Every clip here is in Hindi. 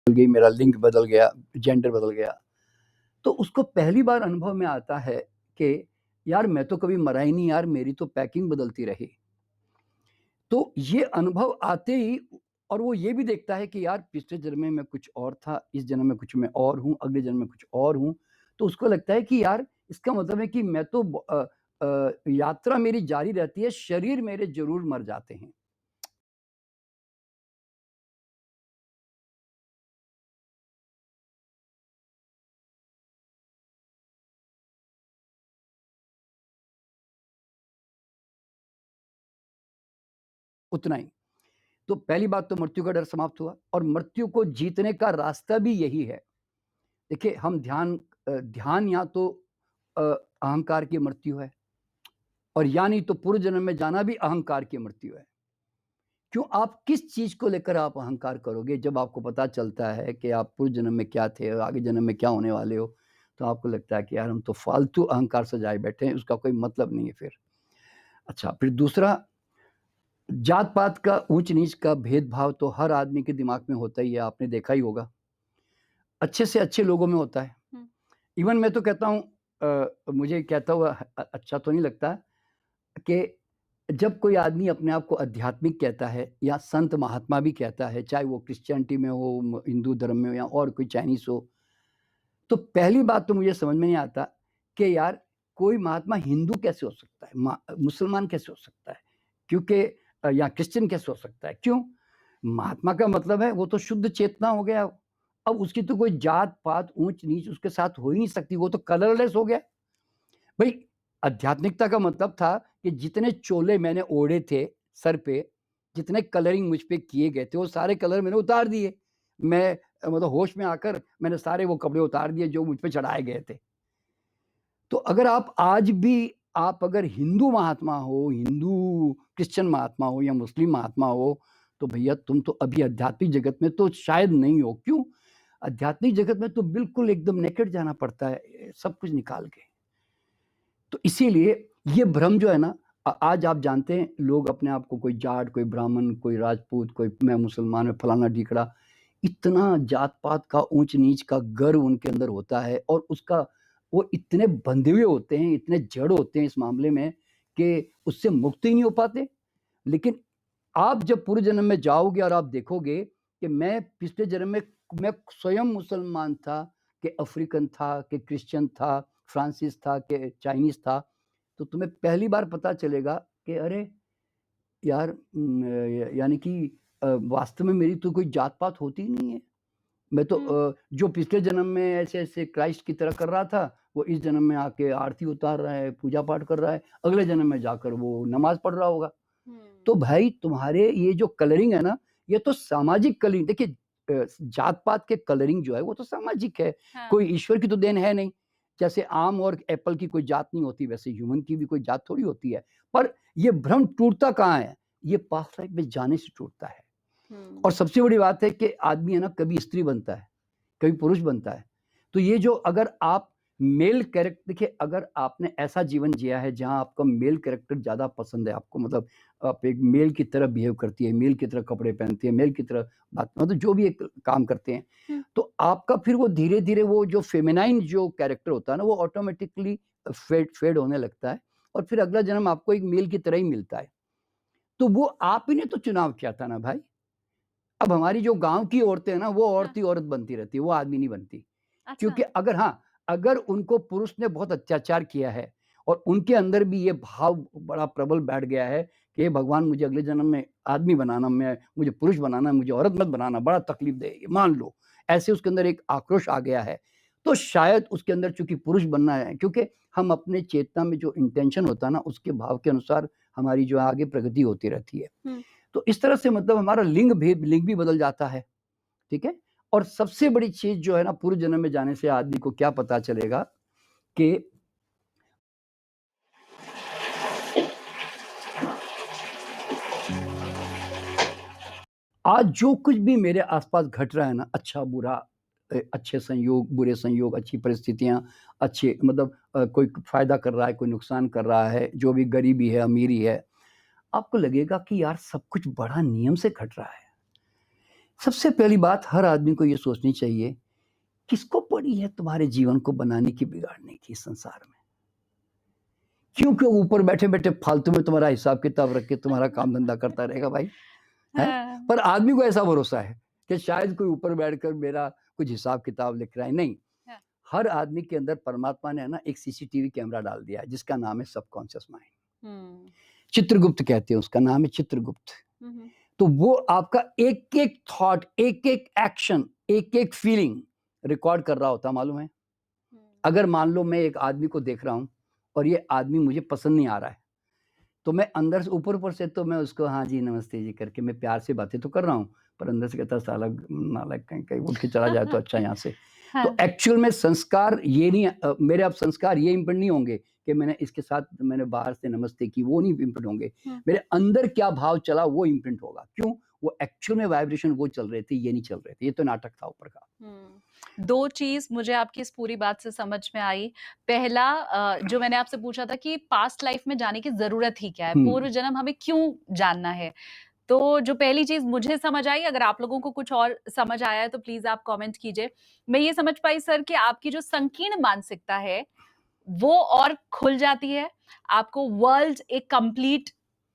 बदल गई, मेरा लिंग बदल गया, जेंडर बदल गया। तो उसको पहली बार अनुभव में आता है कि यार मैं तो कभी मरा ही नहीं यार, मेरी तो पैकिंग बदलती रही। तो ये अनुभव आते ही और वो ये भी देखता है कि यार पिछले जन्म में मैं कुछ और था, इस जन्म में कुछ मैं और हूँ, अगले जन्म में कुछ और हूँ। तो उसको लगता है कि यार इसका मतलब है कि मैं तो यात्रा मेरी जारी रहती है, शरीर मेरे ज़रूर मर जाते हैं। उतना ही। तो पहली बात तो मृत्यु का डर समाप्त हुआ और मृत्यु को जीतने का रास्ता भी यही है। देखिए हम ध्यान या तो अहंकार की मृत्यु है और या नहीं तो पूर्व जन्म में जाना भी अहंकार की मृत्यु है। क्यों आप किस चीज़ को लेकर आप अहंकार करोगे जब आपको पता चलता है कि आप पूर्व जन्म में क्या थे और आगे जन्म में क्या होने वाले हो, तो आपको लगता है कि यार हम तो फालतू अहंकार सजाए बैठे हैं, उसका कोई मतलब नहीं है फिर। अच्छा, फिर दूसरा जात-पात का ऊँच-नीच का भेदभाव तो हर आदमी के दिमाग में होता ही है, आपने देखा ही होगा। अच्छे से अच्छे लोगों में होता है। हुँ। इवन मैं तो कहता हूँ मुझे कहता हुआ अच्छा तो नहीं लगता कि जब कोई आदमी अपने आप को आध्यात्मिक कहता है या संत महात्मा भी कहता है, चाहे वो क्रिश्चियनिटी में हो, हिंदू धर्म में हो या और कोई चाइनीज़ हो, तो पहली बात तो मुझे समझ में नहीं आता कि यार कोई महात्मा हिंदू कैसे हो सकता है? मुसलमान कैसे हो सकता है? क्योंकि या क्रिश्चियन कैसे हो सकता है? क्यों? महात्मा का मतलब है वो तो शुद्ध चेतना हो गया। अब उसकी तो कोई जात-पात, ऊँच-नीच उसके साथ हो ही नहीं सकती, वो तो कलरलेस हो गया। भई आध्यात्मिकता का मतलब था कि जितने चोले मैंने ओढ़े थे सर पे, जितने कलरिंग मुझ पे किए गए थे, वो सारे कलर मैंने उतार दिए। मैं मतलब होश में आकर मैंने सारे वो कपड़े उतार दिए जो मुझ पे चढ़ाए गए थे। तो अगर आप आज भी आप अगर हिंदू महात्मा हो, हिंदू क्रिश्चियन महात्मा हो या मुस्लिम महात्मा हो, तो भैया तुम तो अभी आध्यात्मिक जगत में तो शायद नहीं हो। क्यों? आध्यात्मिक जगत में तो बिल्कुल एकदम नेकेड जाना पड़ता है, सब कुछ निकाल के। तो इसीलिए ये भ्रम जो है ना आज आप जानते हैं लोग अपने आप को कोई जाट, कोई ब्राह्मण, कोई राजपूत, कोई मैं मुसलमान, मैं फलाना-ढिकड़ा, इतना जात-पात का ऊँच-नीच का गर्व उनके अंदर होता है और उसका वो इतने बंधे हुए होते हैं, इतने जड़ होते हैं इस मामले में कि उससे मुक्त ही नहीं हो पाते। लेकिन आप जब पूर्व जन्म में जाओगे और आप देखोगे कि मैं पिछले जन्म में मैं स्वयं मुसलमान था, कि अफ्रीकन था, कि क्रिश्चियन था, फ्रांसीस था, कि चाइनीज़ था, तो तुम्हें पहली बार पता चलेगा कि अरे! यार यानी कि वास्तव में मेरी तो कोई जात-पात होती ही नहीं है। मैं तो हुँ। जो पिछले जन्म में ऐसे-ऐसे क्राइस्ट की तरह कर रहा था, वो इस जन्म में आके आरती उतार रहा है, पूजा-पाठ कर रहा है, अगले जन्म में जाकर वो नमाज़ पढ़ रहा होगा। तो हुँ। भाई तुम्हारे ये जो कलरिंग है ना, ये तो सामाजिक कलरिंग देखिए जात-पात के कलरिंग जो है वो तो सामाजिक है, हाँ। कोई ईश्वर की तो देन है नहीं। जैसे आम और एप्पल की कोई जात नहीं होती वैसे ह्यूमन की भी कोई जात थोड़ी होती है। पर ये भ्रम टूटता कहाँ है? ये पास्ट लाइफ में जाने से टूटता है। हुँ। और सबसे बड़ी बात है कि आदमी है ना कभी स्त्री बनता है, कभी पुरुष बनता है। तो ये जो अगर आप मेल देखिए अगर आपने ऐसा जीवन जिया है जहाँ आपका मेल कैरेक्टर ज़्यादा पसंद है आपको मतलब आप एक मेल की तरह बिहेव करती है, मेल की तरह कपड़े पहनती है, मेल की तरह बात मतलब जो भी एक काम करते हैं, हुँ। तो आपका फिर वो धीरे-धीरे वो जो फेमिनाइन जो कैरेक्टर होता है ना वो ऑटोमैटिकली फेड फेड होने लगता है और फिर अगला जन्म आपको एक मेल की तरह ही मिलता है। तो वो आप ही ने तो चुनाव किया था ना भाई। अब हमारी जो गाँव की औरतें हैं ना, वो औरत हाँ। ही औरत बनती रहती है, वो आदमी नहीं बनती। अच्छा। क्योंकि अगर हाँ, अगर उनको पुरुष ने बहुत अत्याचार किया है और उनके अंदर भी ये भाव बड़ा प्रबल बैठ गया है कि हे भगवान मुझे अगले जन्म में आदमी बनाना, मैं मुझे पुरुष बनाना, मुझे औरत मत बनाना, बड़ा तकलीफ दे ये मान लो। ऐसे उसके अंदर एक आक्रोश आ गया है। तो शायद उसके अंदर चूँकि पुरुष बनना है क्योंकि हम अपने चेतना में जो इंटेंशन होता है ना, उसके भाव के अनुसार हमारी जो है आगे प्रगति होती रहती है। हुँ। तो इस तरह से मतलब हमारा लिंग भी बदल जाता है, ठीक है? और सबसे बड़ी चीज़ जो है ना पूर्व जन्म में जाने से आदमी को क्या पता चलेगा कि आज जो कुछ भी मेरे आस-पास घट रहा है ना अच्छा-बुरा अच्छे संयोग, बुरे संयोग, अच्छी परिस्थितियाँ, अच्छे मतलब कोई फ़ायदा कर रहा है, कोई नुकसान कर रहा है, जो भी गरीबी है, अमीरी है, आपको लगेगा कि यार सब कुछ बड़ा नियम से घट रहा है। सबसे पहली बात हर आदमी को ये सोचनी चाहिए, किसको पड़ी है तुम्हारे जीवन को बनाने की, बिगाड़ने की संसार में? क्यों ऊपर बैठे-बैठे फालतू में तुम्हारा हिसाब-किताब रख के तुम्हारा काम-धंधा करता रहेगा भाई, हैं? हाँ। पर आदमी को ऐसा भरोसा है कि शायद कोई ऊपर बैठकर मेरा कुछ हिसाब-किताब लिख रहा है, नहीं। हाँ। हर आदमी के अंदर परमात्मा ने है ना एक सीसीटीवी कैमरा डाल दिया है, जिसका नाम है सबकॉन्शियस माइंड। चित्रगुप्त कहते हैं उसका, नाम है चित्रगुप्त। तो वो आपका एक-एक थॉट, एक-एक एक्शन, एक-एक फीलिंग रिकॉर्ड कर रहा होता है, मालूम है? अगर मान लो मैं एक आदमी को देख रहा हूँ और ये आदमी मुझे पसंद नहीं आ रहा है, तो मैं अंदर से ऊपर-ऊपर से तो मैं उसको हाँ जी, नमस्ते जी करके मैं प्यार से बातें तो कर रहा हूँ, पर अंदर से कहता है साला नालायक कहीं उठ के चला जाए तो अच्छा यहाँ से। हाँ। तो एक्चुअल में संस्कार ये नहीं मेरे अब संस्कार ये इम्प्रिंट नहीं होंगे कि मैंने इसके साथ मैंने बाहर से नमस्ते की, वो नहीं इम्प्रिंट होंगे। मेरे अंदर क्या भाव चला वो इम्प्रिंट होगा। क्यों? वो एक्चुअल में वाइब्रेशन वो चल रहे थे, ये नहीं चल रहे थे। ये तो नाटक था ऊपर का। 2 चीज़ मुझे आपकी इस पूरी बात से समझ में आई। पहला जो मैंने आपसे पूछा था कि पास्ट लाइफ में जाने की ज़रूरत ही क्या है? पूर्व जन्म हमें क्यों जानना है? तो जो पहली चीज़ मुझे समझ आई, अगर आप लोगों को कुछ और समझ आया है तो प्लीज़ आप कमेंट कीजिए। मैं ये समझ पाई सर कि आपकी जो संकीर्ण मानसिकता है, वो और खुल जाती है। आपको वर्ल्ड एक कंप्लीट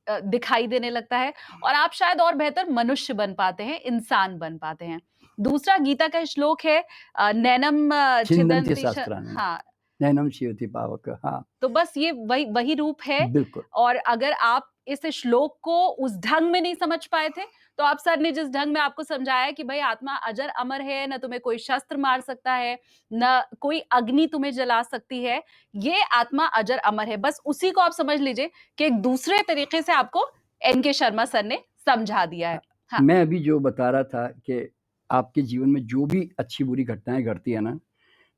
दिखाई देने लगता है और आप शायद और बेहतर मनुष्य बन पाते हैं, इंसान बन पाते हैं। दूसरा गीता का श्लोक है नैनम छिन्दन्ति छिदन्ति शास्त्राणि, हाँ, नैनम शिवति पावक। हाँ, तो बस ये वही रूप है। बिल्कुल। और अगर आप इस श्लोक को उस ढंग में नहीं समझ पाए थे, तो आप सर ने जिस ढंग में आपको समझाया कि भाई आत्मा अजर अमर है, ना तुम्हें कोई शस्त्र मार सकता है, ना कोई अग्नि तुम्हें जला सकती है, ये आत्मा अजर अमर है। बस उसी को आप समझ लीजिए कि एक दूसरे तरीके से आपको एन.के. शर्मा सर ने समझा दिया है। हाँ। मैं अभी जो बता रहा था कि आपके जीवन में जो भी अच्छी-बुरी घटनाएँ घटती है ना,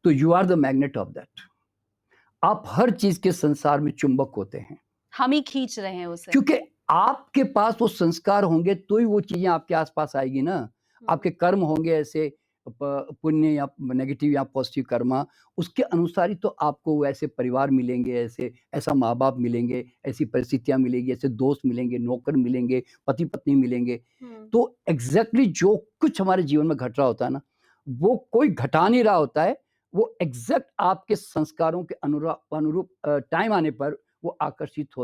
तो you are the magnet of that. आप हर चीज़ के संसार में चुंबक होते हैं। हम ही खींच रहे हैं उसे। क्योंकि आपके पास वो संस्कार होंगे तो ही वो चीज़ें आपके आस-पास आएगी ना। आपके कर्म होंगे ऐसे पुण्य या नेगेटिव या पॉजिटिव कर्मा, उसके अनुसार ही तो आपको वैसे परिवार मिलेंगे, ऐसा माँ-बाप मिलेंगे, ऐसी परिस्थितियाँ मिलेंगी, ऐसे दोस्त मिलेंगे, नौकर मिलेंगे, पति-पत्नी मिलेंगे। तो एग्ज़ैक्टली जो कुछ हमारे जीवन में घट रहा होता है ना, वो कोई घटा नहीं रहा होता है, वो एग्ज़ैक्ट आपके संस्कारों के अनुरूप टाइम आने पर वो आकर्षित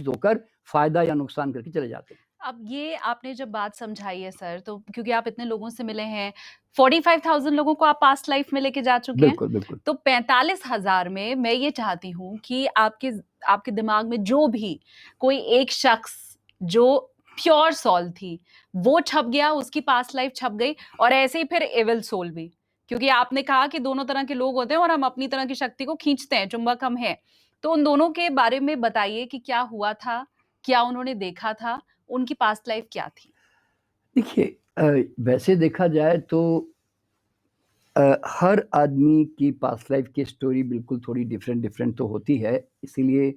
होकर फ़ायदा या नुकसान करके चले जाते हैं। अब ये आपने जब बात समझाई है सर, तो क्योंकि आप इतने लोगों से मिले हैं, 45,000 लोगों को आप पास्ट लाइफ में लेके जा चुके हैं। बिल्कुल, बिल्कुल। तो 45,000 में मैं ये चाहती हूँ कि आपके दिमाग में जो भी कोई एक शख्स जो प्योर सोल थी, वो छप गया, उसकी पास्ट लाइफ छप गई और ऐसे ही फिर एविल सोल भी। क्योंकि आपने कहा कि दोनों तरह के लोग होते हैं और हम अपनी तरह की शक्ति को खींचते हैं, चुंबक हम हैं। तो उन दोनों के बारे में बताइए कि क्या हुआ था? क्या उन्होंने देखा था? उनकी पास्ट लाइफ क्या थी? देखिए वैसे देखा जाए तो हर आदमी की पास्ट लाइफ की स्टोरी बिल्कुल थोड़ी डिफरेंट तो होती है। इसीलिए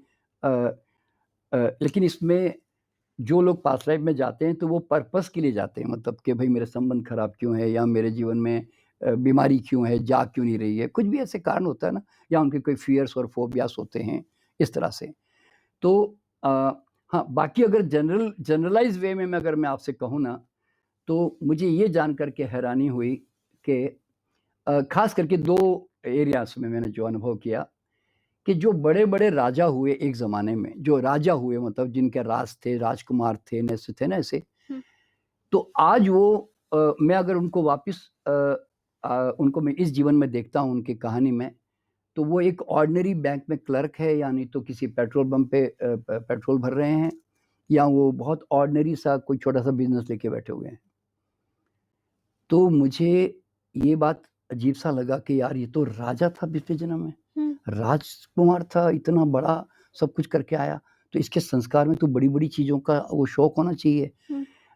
लेकिन इसमें जो लोग पास्ट लाइफ में जाते हैं तो वो पर्पस के लिए जाते हैं, मतलब कि भाई मेरे संबंध खराब क्यों है या मेरे जीवन में बीमारी क्यों है, जाग क्यों नहीं रही है, कुछ भी ऐसे कारण होता है ना, या उनके कोई फ़ियर्स और फ़ोबियास होते हैं, इस तरह से। तो अ, हाँ, बाकी अगर जनरलाइज़ वे में अगर मैं आपसे कहूँ ना, तो मुझे ये जान कर के हैरानी हुई कि ख़ास करके 2 एरियाज़ में मैंने जो अनुभव किया कि जो बड़े-बड़े राजा हुए एक ज़माने में, जो राजा हुए मतलब जिनके राज थे, राजकुमार थे ना ऐसे, तो आज वो मैं अगर उनको वापस उनको मैं इस जीवन में देखता हूँ उनकी कहानी में, तो वो एक ऑर्डिनरी बैंक में क्लर्क है, यानी तो किसी पेट्रोल पंप पे पेट्रोल भर रहे हैं, या वो बहुत ऑर्डिनरी सा कोई छोटा-सा बिज़नेस लेके बैठे हुए हैं। तो मुझे ये बात अजीब-सा लगा कि यार ये तो राजा था पिछले जन्म में, राजकुमार था, इतना बड़ा सब कुछ करके आया, तो इसके संस्कार में तो बड़ी-बड़ी चीज़ों का वो शौक होना चाहिए।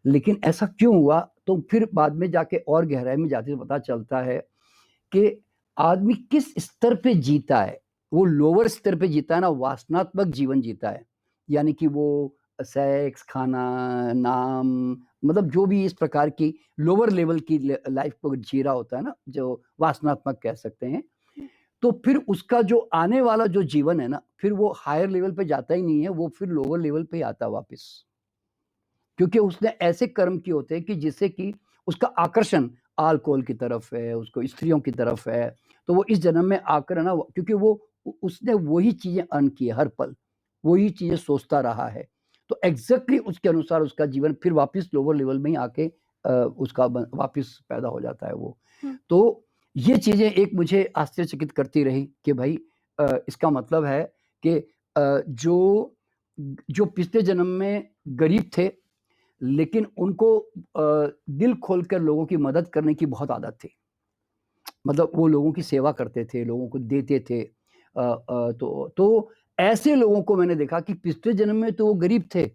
लेकिन ऐसा क्यों हुआ? तो फिर बाद में जाके और गहराई में जाके पता चलता है कि आदमी किस स्तर पे जीता है। वो लोअर स्तर पे जीता है ना, वासनात्मक जीवन जीता है। यानी कि वो सेक्स, खाना, नाम, मतलब जो भी इस प्रकार की लोअर लेवल की लाइफ़ को जी रहा होता है ना, जो वासनात्मक कह सकते हैं। तो फिर उसका जो आने वाला जो जीवन है ना, फिर वो हायर लेवल पे जाता ही नहीं है, वो फिर लोअर लेवल पे ही आता है वापस। क्योंकि उसने ऐसे कर्म किए होते हैं कि जिससे कि उसका आकर्षण अल्कोहल की तरफ है, उसको स्त्रियों की तरफ है, तो वो इस जन्म में आकर है ना, क्योंकि उसने वही चीज़ें अर्न की है हर पल, वही चीज़ें सोचता रहा है, तो एग्ज़ैक्टली उसके अनुसार उसका जीवन फिर वापस लोअर लेवल में ही आके उसका वापस पैदा हो जाता है वो। तो ये चीज़ें एक मुझे आश्चर्यचकित करती रही कि भाई इसका मतलब है कि जो पिछले जन्म में गरीब थे, लेकिन उनको दिल खोलकर लोगों की मदद करने की बहुत आदत थी। मतलब वो लोगों की सेवा करते थे, लोगों को देते थे। तो ऐसे लोगों को मैंने देखा कि पिछले जन्म में तो वो गरीब थे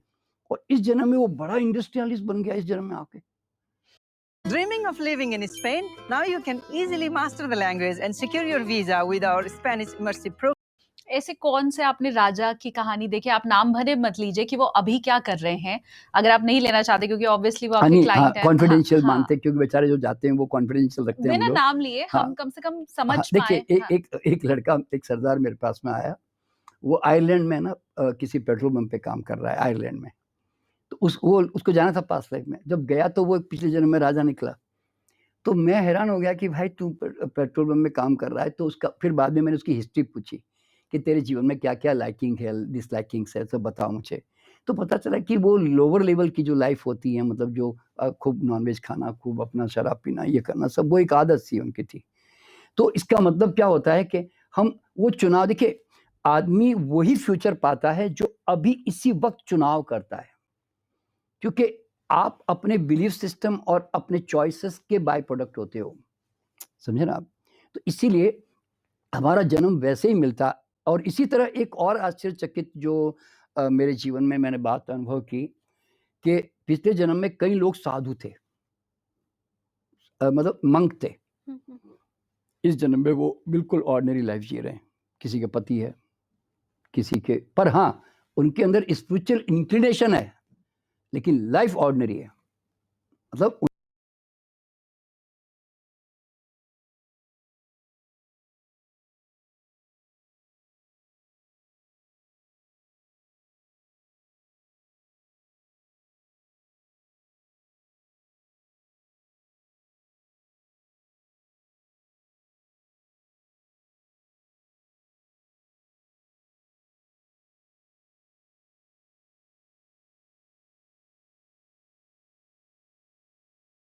और इस जन्म में वो बड़ा इंडस्ट्रियलिस्ट बन गया इस जन्म में आके। Dreaming of living in Spain? Now you can easily master the language and secure your visa with our Spanish immersive program. ऐसे कौन से आपने राजा की कहानी देखी? आप नाम भले मत लीजिए कि वो अभी क्या कर रहे हैं, अगर आप नहीं लेना चाहते क्योंकि ऑब्वियसली वो हाँ, आपके नहीं, क्लाइंट हैं। कॉन्फिडेंशियल हाँ, मानते हैं क्योंकि बेचारे जो जाते हैं वो कॉन्फिडेंशियल रखते हैं हम बिना लोग। नाम लिए हाँ, हम कम से कम हाँ, समझ देखिए पाएँ। हाँ, एक लड़का, एक सरदार मेरे पास में आया, वो आयरलैंड में ना किसी पेट्रोल पंप पे काम कर रहा है आयरलैंड में। तो उसको जाना था पास्ट लाइफ में, जब गया तो वो पिछले जन्म में राजा निकला। तो मैं हैरान हो गया कि भाई तू पेट्रोल पंप में काम कर रहा है, तो उसका फिर बाद में मैंने उसकी हिस्ट्री पूछी कि तेरे जीवन में क्या-क्या लाइकिंग है, डिसलाइकिंग्स है, सब बता मुझे। तो पता चला कि वो लोअर लेवल की जो लाइफ होती है, मतलब जो खूब नॉनवेज खाना, खूब अपना शराब पीना, ये करना, सब वो एक आदत सी उनकी थी। तो इसका मतलब क्या होता है कि हम वो चुनाव, देखिए आदमी वही फ्यूचर पाता है जो अभी इसी वक़्त चुनाव करता है। क्योंकि आप अपने बिलीफ सिस्टम और अपने चॉइसेस के बाय प्रोडक्ट होते हो, समझे ना आप? तो इसीलिए हमारा जन्म वैसे ही मिलता। और इसी तरह एक और आश्चर्यचकित जो मेरे जीवन में मैंने बात अनुभव की कि पिछले जन्म में कई लोग साधु थे, मतलब मंक थे। इस जन्म में वो बिल्कुल ऑर्डिनरी लाइफ जी रहे हैं। किसी के पति है, किसी के, पर हाँ, उनके अंदर स्पिरिचुअल इंक्लिनेशन है, लेकिन लाइफ ऑर्डिनरी है। मतलब